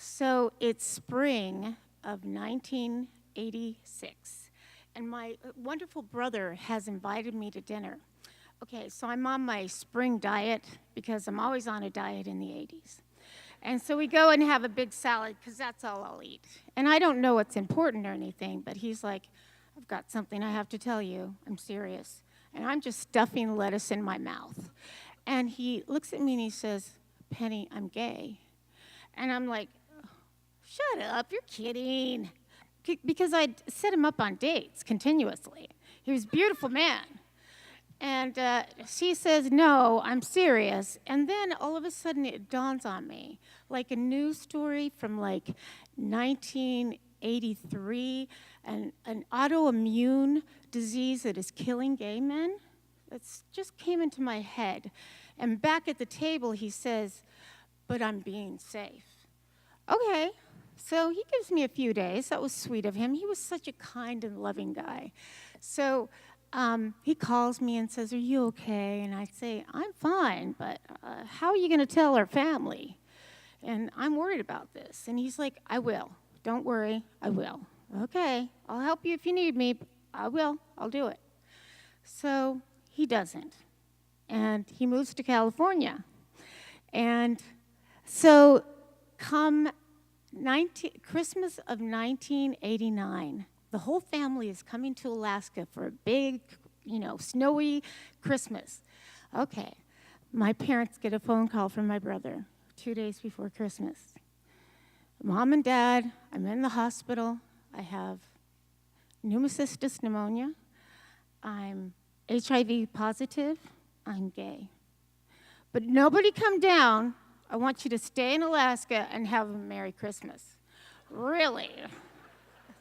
So it's spring of 1986, and my wonderful brother has invited me to dinner. Okay, so I'm on my spring diet because I'm always on a diet in the 80s. And so we go and have a big salad because that's all I'll eat. And I don't know what's important or anything, but he's like, I've got something I have to tell you. I'm serious. And I'm just stuffing lettuce in my mouth. And he looks at me and he says, Penny, I'm gay. And I'm like, shut up, you're kidding. Because I'd set him up on dates continuously. He was a beautiful man. And she says, no, I'm serious. And then all of a sudden it dawns on me, like a news story from like 1983, an autoimmune disease that is killing gay men. That just came into my head. And back at the table he says, but I'm being safe. Okay, so he gives me a few days. That was sweet of him. He was such a kind and loving guy. So he calls me and says, are you okay? And I say, I'm fine, but how are you going to tell our family? And I'm worried about this. And he's like, I will. Don't worry, I will. Okay, I'll help you if you need me. I will. I'll do it. So he doesn't. And he moves to California. And so come Christmas of 1989, the whole family is coming to Alaska for a big, snowy Christmas. Okay, my parents get a phone call from my brother 2 days before Christmas. Mom and Dad, I'm in the hospital. I have pneumocystis pneumonia. I'm HIV positive. I'm gay. But nobody come down. I want you to stay in Alaska and have a Merry Christmas. Really?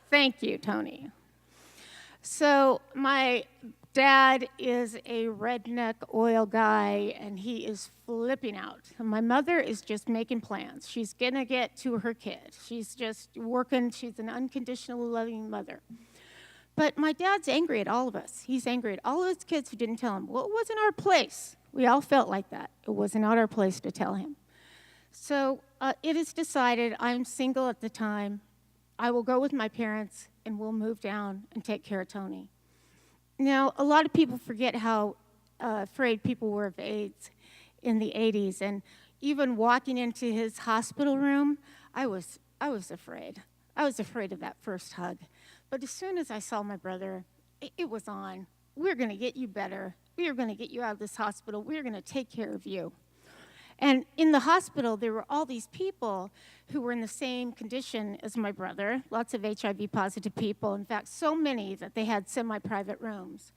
Thank you, Tony. So my dad is a redneck oil guy, and he is flipping out. And my mother is just making plans. She's going to get to her kid. She's just working. She's an unconditional, loving mother. But my dad's angry at all of us. He's angry at all of his kids who didn't tell him. Well, it wasn't our place. We all felt like that. It was not our place to tell him. So it is decided, I'm single at the time, I will go with my parents and we'll move down and take care of Tony. Now, a lot of people forget how afraid people were of AIDS in the 80s. And even walking into his hospital room, I was afraid. I was afraid of that first hug. But as soon as I saw my brother, it was on. We're going to get you better. We are going to get you out of this hospital. We're going to take care of you. And in the hospital, there were all these people who were in the same condition as my brother, lots of HIV-positive people. In fact, so many that they had semi-private rooms.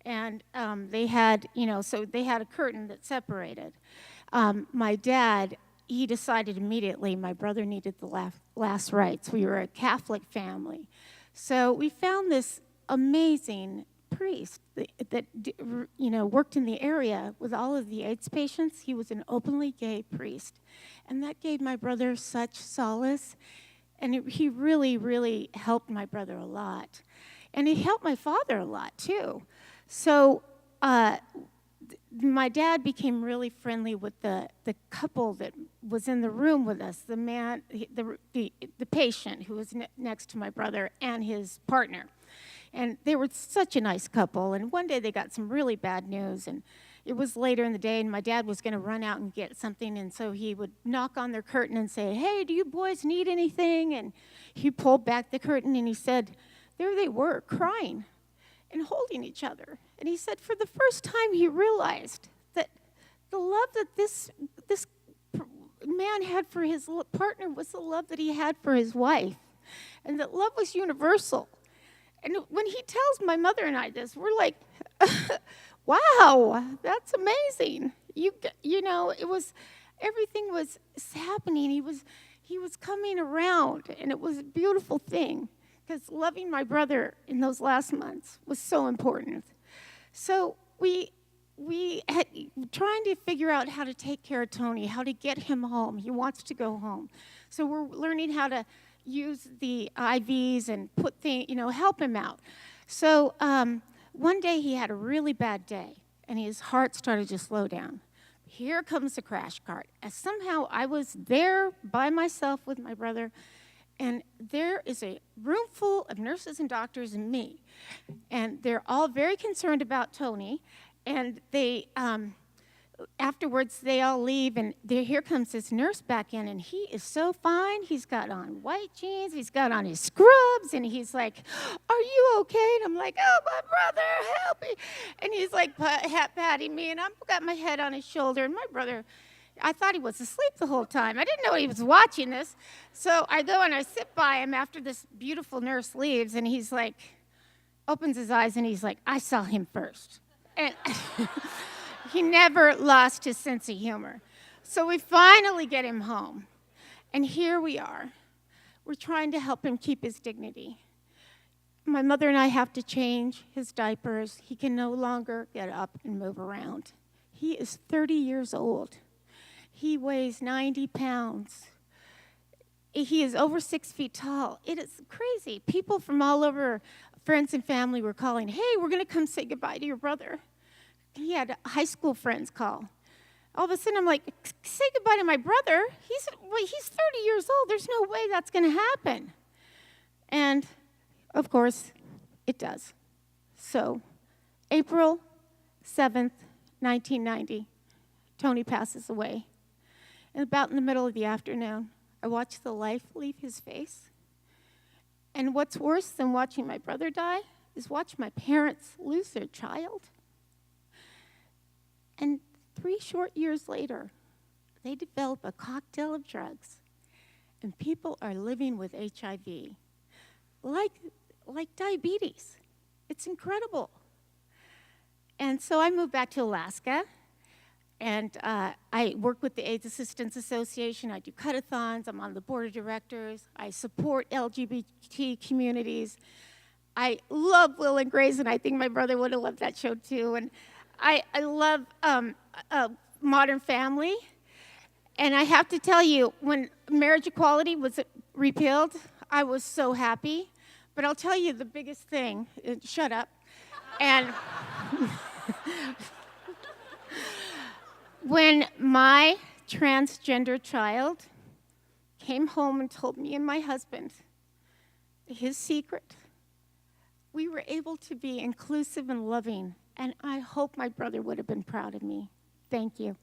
And they had, so they had a curtain that separated. My dad, he decided immediately my brother needed the last rites. We were a Catholic family. So we found this amazing priest that worked in the area with all of the AIDS patients. He was an openly gay priest. And that gave my brother such solace. And he really, really helped my brother a lot. And he helped my father a lot, too. So my dad became really friendly with the couple that was in the room with us, the man, the patient who was next to my brother and his partner. And they were such a nice couple. And one day they got some really bad news. And it was later in the day, and my dad was going to run out and get something. And so he would knock on their curtain and say, hey, do you boys need anything? And he pulled back the curtain, and he said, there they were, crying and holding each other. And he said for the first time he realized that the love that this man had for his partner was the love that he had for his wife. And that love was universal. And when he tells my mother and I this, we're like, wow, that's amazing. It was, everything was happening. He was coming around, and it was a beautiful thing, because loving my brother in those last months was so important. So we had trying to figure out how to take care of Tony, how to get him home. He wants to go home. So we're learning how to use the IVs and help him out. So one day he had a really bad day, and his heart started to slow down. Here comes the crash cart. And somehow I was there by myself with my brother, and there is a room full of nurses and doctors and me. And they're all very concerned about Tony. And they, afterwards, they all leave, and here comes this nurse back in, and he is so fine. He's got on white jeans, he's got on his scrubs, and he's like, "Are you okay?" And I'm like, "Oh, my brother, help me." And he's like patting me, and I've got my head on his shoulder, and my brother, I thought he was asleep the whole time. I didn't know he was watching this. So I go and I sit by him after this beautiful nurse leaves, and he's like, opens his eyes, and he's like, "I saw him first." And he never lost his sense of humor. So we finally get him home. And here we are. We're trying to help him keep his dignity. My mother and I have to change his diapers. He can no longer get up and move around. He is 30 years old. He weighs 90 pounds. He is over 6 feet tall. It is crazy. People from all over, friends and family, were calling, "Hey, we're going to come say goodbye to your brother." He had high school friends call. All of a sudden, I'm like, "Say goodbye to my brother? He's 30 years old. There's no way that's going to happen." And, of course, it does. So, April 7th, 1990, Tony passes away. And about in the middle of the afternoon, I watch the life leave his face. And what's worse than watching my brother die is watch my parents lose their child. And 3 short years later, they develop a cocktail of drugs, and people are living with HIV, like diabetes. It's incredible. And so I moved back to Alaska, and I work with the AIDS Assistance Association. I do cut-a-thons. I'm on the board of directors. I support LGBT communities. I love Will and Grace, and I think my brother would have loved that show too. And I love Modern Family. And I have to tell you, when marriage equality was repealed, I was so happy. But I'll tell you the biggest thing, shut up. And when my transgender child came home and told me and my husband his secret, we were able to be inclusive and loving, and I hope my brother would have been proud of me. Thank you.